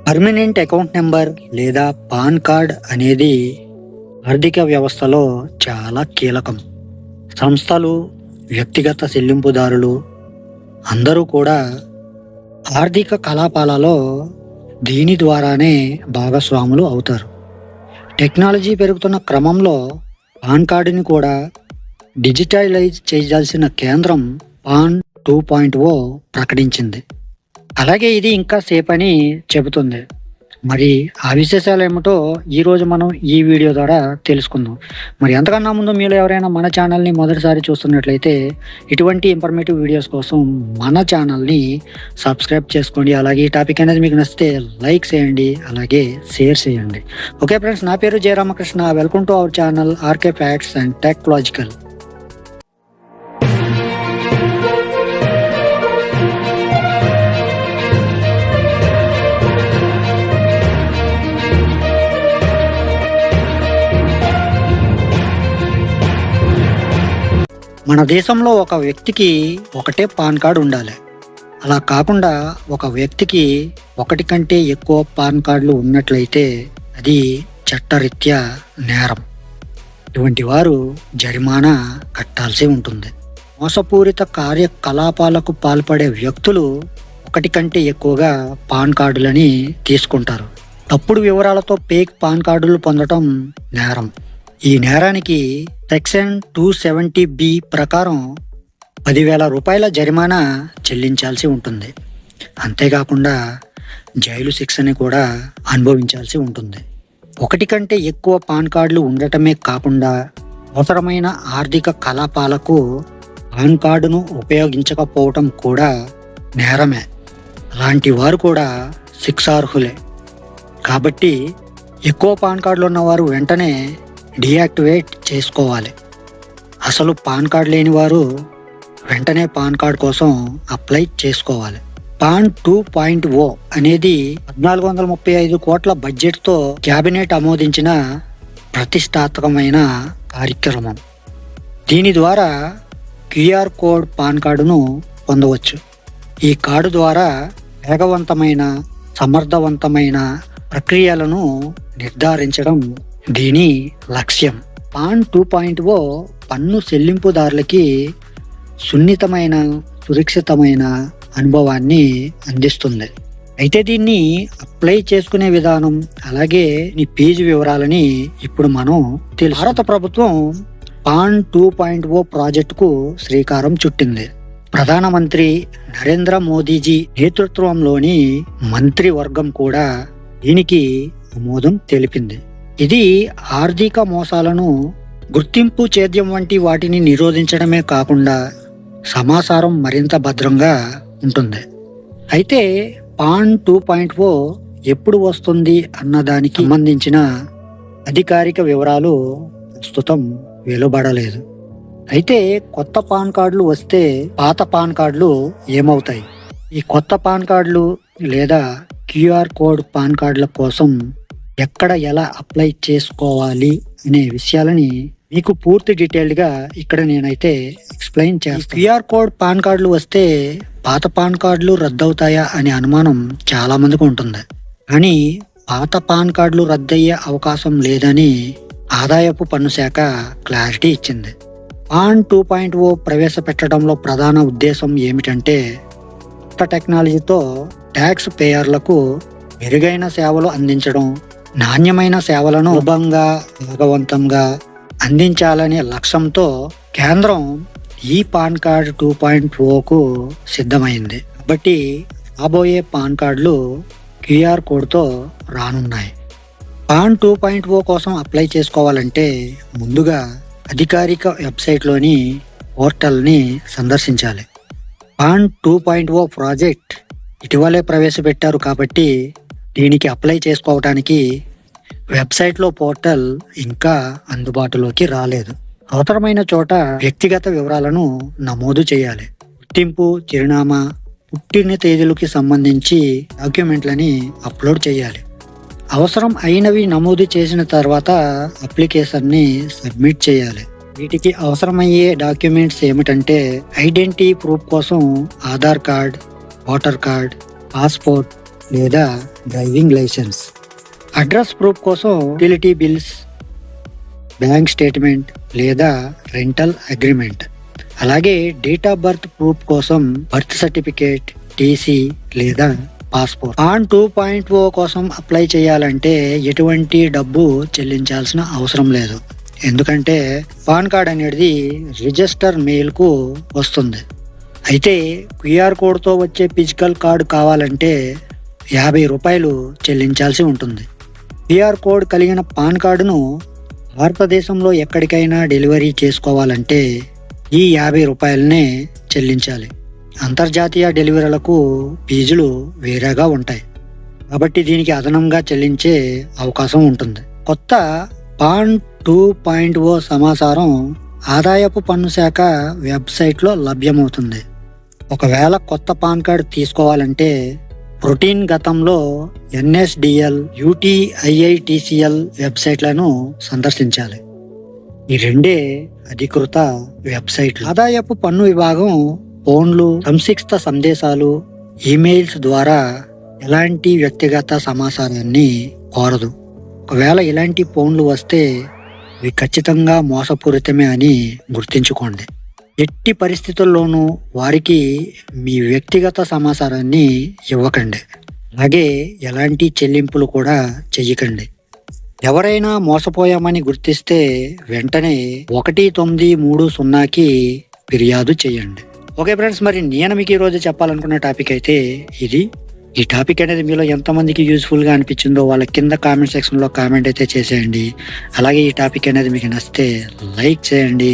Permanent account number లేదా pan card అనేది ఆర్థిక వ్యవస్థలో చాలా కీలకం. సంస్థలు, వ్యక్తిగత చెల్లింపుదారులు అందరూ కూడా ఆర్థిక కలాపాలలో దీని ద్వారానే భాగస్వాములు అవుతారు. టెక్నాలజీ పెరుగుతున్న క్రమంలో పాన్ కార్డుని కూడా డిజిటలైజ్ చేయాల్సిన కేంద్రం పాన్ 2.0 ప్రకటించింది. అలాగే ఇది ఇంకా సేపు అని చెబుతుంది. మరి ఆ విశేషాలు ఏమిటో ఈరోజు మనం ఈ వీడియో ద్వారా తెలుసుకుందాం. మరి ఎంతకన్నా ముందు మీలో ఎవరైనా మన ఛానల్ని మొదటిసారి చూస్తున్నట్లయితే ఇటువంటి ఇన్ఫర్మేటివ్ వీడియోస్ కోసం మన ఛానల్ని సబ్స్క్రైబ్ చేసుకోండి. అలాగే ఈ టాపిక్ అనేది మీకు నచ్చితే లైక్ చేయండి, అలాగే షేర్ చేయండి. ఓకే ఫ్రెండ్స్, నా పేరు Jayaramakrishna. Welcome to our channel RK facts and technological. మన దేశంలో ఒక వ్యక్తికి ఒకటే పాన్ కార్డు ఉండాలి. అలా కాకుండా ఒక వ్యక్తికి ఒకటి కంటే ఎక్కువ పాన్ కార్డులు ఉన్నట్లయితే అది చట్టరీత్యా నేరం. ఇటువంటి వారు జరిమానా కట్టాల్సి ఉంటుంది. మోసపూరిత కార్యకలాపాలకు పాల్పడే వ్యక్తులు ఒకటి కంటే ఎక్కువగా పాన్ కార్డులని తీసుకుంటారు. తప్పుడు వివరాలతో ఫేక్ పాన్ కార్డులు పొందడం నేరం. ఈ నేరానికి సెక్షన్ 270B ప్రకారం 10,000 రూపాయల జరిమానా చెల్లించాల్సి ఉంటుంది. అంతేకాకుండా జైలు శిక్షని కూడా అనుభవించాల్సి ఉంటుంది. ఒకటి కంటే ఎక్కువ పాన్ కార్డులు ఉండటమే కాకుండా అవసరమైన ఆర్థిక కలాపాలకు పాన్ కార్డును ఉపయోగించకపోవటం కూడా నేరమే. అలాంటి వారు కూడా శిక్షార్హులే. కాబట్టి ఎక్కువ పాన్ కార్డులు ఉన్నవారు వెంటనే డీయాక్టివేట్ చేసుకోవాలి. అసలు పాన్ కార్డు లేని వారు వెంటనే పాన్ కార్డు కోసం అప్లై చేసుకోవాలి. పాన్ 2.0 అనేది 1435 కోట్ల బడ్జెట్తో క్యాబినెట్ ఆమోదించిన ప్రతిష్టాత్మకమైన కార్యక్రమం. దీని ద్వారా QR కోడ్ పాన్ కార్డును పొందవచ్చు. ఈ కార్డు ద్వారా వేగవంతమైన, సమర్థవంతమైన ప్రక్రియలను నిర్ధారించడం దీని లక్ష్యం. పాన్ 2.0 పన్ను చెల్లింపుదారులకి సున్నితమైన, సురక్షితమైన అనుభవాన్ని అందిస్తుంది. అయితే దీన్ని అప్లై చేసుకునే విధానం, అలాగే నీ ఫీజు వివరాలని ఇప్పుడు మనం తెలుసు. భారత ప్రభుత్వం పాన్ 2.0 ప్రాజెక్టుకు శ్రీకారం చుట్టింది. ప్రధానమంత్రి నరేంద్ర మోదీజీ నేతృత్వంలోని మంత్రివర్గం కూడా దీనికి ఆమోదం తెలిపింది. ఇది ఆర్థిక మోసాలను, గుర్తింపు చేద్యం వంటి వాటిని నిరోధించడమే కాకుండా సమాచారం మరింత భద్రంగా ఉంటుంది. అయితే పాన్ 2.0 ఎప్పుడు వస్తుంది అన్నదానికి సంబంధించిన అధికారిక వివరాలు ప్రస్తుతం వెలువడలేదు. అయితే కొత్త పాన్ కార్డులు వస్తే పాత పాన్ కార్డులు ఏమవుతాయి? ఈ కొత్త పాన్ కార్డులు లేదా QR కోడ్ పాన్ కార్డుల కోసం ఎక్కడ, ఎలా అప్లై చేసుకోవాలి అనే విషయాలని మీకు పూర్తి డీటెయిల్డ్గా ఇక్కడ నేనైతే ఎక్స్ప్లెయిన్ చేస్తాను. QR కోడ్ పాన్ కార్డులు వస్తే పాత పాన్ కార్డులు రద్దవుతాయా అనే అనుమానం చాలా మందికి ఉంటుంది. కానీ పాత పాన్ కార్డులు రద్దయ్యే అవకాశం లేదని ఆదాయపు పన్ను శాఖ క్లారిటీ ఇచ్చింది. పాన్ 2.0 ప్రవేశపెట్టడంలో ప్రధాన ఉద్దేశం ఏమిటంటే కొత్త టెక్నాలజీతో ట్యాక్స్ పేయర్లకు మెరుగైన సేవలు అందించడం, నాణ్యమైన సేవలను సులభంగా, వేగవంతంగా అందించాలనే లక్ష్యంతో కేంద్రం ఈ పాన్ కార్డు 2.0కు సిద్ధమైంది. కాబట్టి రాబోయే పాన్ కార్డులు QR కోడ్తో రానున్నాయి. పాన్ 2.0 కోసం అప్లై చేసుకోవాలంటే ముందుగా అధికారిక వెబ్సైట్లోని పోర్టల్ని సందర్శించాలి. పాన్ 2.0 ప్రాజెక్ట్ ఇటీవలే ప్రవేశపెట్టారు కాబట్టి దీనికి అప్లై చేసుకోవడానికి వెబ్సైట్లో పోర్టల్ ఇంకా అందుబాటులోకి రాలేదు. అవసరమైన చోట వ్యక్తిగత వివరాలను నమోదు చేయాలి. గుర్తింపు, చిరునామా, పుట్టిన తేదీలకి సంబంధించి డాక్యుమెంట్లని అప్లోడ్ చేయాలి. అవసరం అయినవి నమోదు చేసిన తర్వాత అప్లికేషన్ని సబ్మిట్ చేయాలి. వీటికి అవసరమయ్యే డాక్యుమెంట్స్ ఏమిటంటే ఐడెంటిటీ ప్రూఫ్ కోసం Aadhaar card, voter card, passport, లేదా డ్రైవింగ్ లైసెన్స్. అడ్రస్ ప్రూఫ్ కోసం యుటిలిటీ బిల్స్, బ్యాంక్ స్టేట్మెంట్ లేదా రెంటల్ అగ్రిమెంట్. అలాగే డేట్ ఆఫ్ బర్త్ ప్రూఫ్ కోసం బర్త్ సర్టిఫికేట్, టీసీ లేదా పాస్పోర్ట్. పాన్ 2.0 కోసం అప్లై చేయాలంటే ఎటువంటి డబ్బు చెల్లించాల్సిన అవసరం లేదు. ఎందుకంటే పాన్ కార్డ్ అనేది రిజిస్టర్ మెయిల్ కు వస్తుంది. అయితే క్యూఆర్ కోడ్తో వచ్చే ఫిజికల్ కార్డు కావాలంటే 50 రూపాయలు చెల్లించాల్సి ఉంటుంది. క్యూఆర్ కోడ్ కలిగిన పాన్ కార్డును భారతదేశంలో ఎక్కడికైనా డెలివరీ చేసుకోవాలంటే ఈ 50 రూపాయలనే చెల్లించాలి. అంతర్జాతీయ డెలివరీలకు ఫీజులు వేరేగా ఉంటాయి కాబట్టి దీనికి అదనంగా చెల్లించే అవకాశం ఉంటుంది. కొత్త పాన్ 2.0 సమాచారం ఆదాయపు పన్ను శాఖ వెబ్సైట్లో లభ్యమవుతుంది. ఒకవేళ కొత్త పాన్ కార్డు తీసుకోవాలంటే ప్రోటీన్ గతంలో ఎన్ఎస్డిఎల్, యూటీఐఐటిసిఎల్ వెబ్సైట్లను సందర్శించాలి. ఈ రెండే అధికృత వెబ్సైట్లు. ఆదాయపు పన్ను విభాగం ఫోన్లు, సంక్షిప్త సందేశాలు, ఈమెయిల్స్ ద్వారా ఎలాంటి వ్యక్తిగత సమాచారాన్ని కోరదు. ఒకవేళ ఇలాంటి ఫోన్లు వస్తే ఇవి ఖచ్చితంగా మోసపూరితమే అని గుర్తుంచుకోండి. ఎట్టి పరిస్థితుల్లోనూ వారికి మీ వ్యక్తిగత సమాచారాన్ని ఇవ్వకండి. అలాగే ఎలాంటి చెల్లింపులు కూడా చెయ్యకండి. ఎవరైనా మోసపోయామని గుర్తిస్తే వెంటనే 1930కి ఫిర్యాదు చేయండి. ఓకే ఫ్రెండ్స్, మరి నేను మీకు ఈరోజు చెప్పాలనుకున్న టాపిక్ అయితే ఇది. ఈ టాపిక్ అనేది మీలో ఎంతమందికి యూజ్ఫుల్గా అనిపించిందో వాళ్ళ కింద కామెంట్ సెక్షన్లో కామెంట్ అయితే చేసేయండి. అలాగే ఈ టాపిక్ అనేది మీకు నచ్చితే లైక్ చేయండి.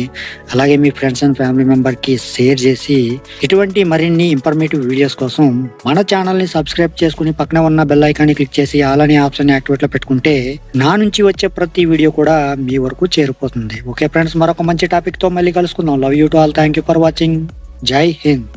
అలాగే మీ ఫ్రెండ్స్ అండ్ ఫ్యామిలీ మెంబర్కి షేర్ చేసి ఇటువంటి మరిన్ని ఇన్ఫర్మేటివ్ వీడియోస్ కోసం మన ఛానల్ని సబ్స్క్రైబ్ చేసుకుని పక్కన ఉన్న బెల్ ఐకాన్ని క్లిక్ చేసి ఆల్ అనే ఆప్షన్ యాక్టివేట్లో పెట్టుకుంటే నా నుంచి వచ్చే ప్రతి వీడియో కూడా మీ వరకు చేరిపోతుంది. ఓకే ఫ్రెండ్స్, మరొక మంచి టాపిక్తో మళ్ళీ కలుసుకుందాం. Love you to all. Thank you for watching. జై హింద్.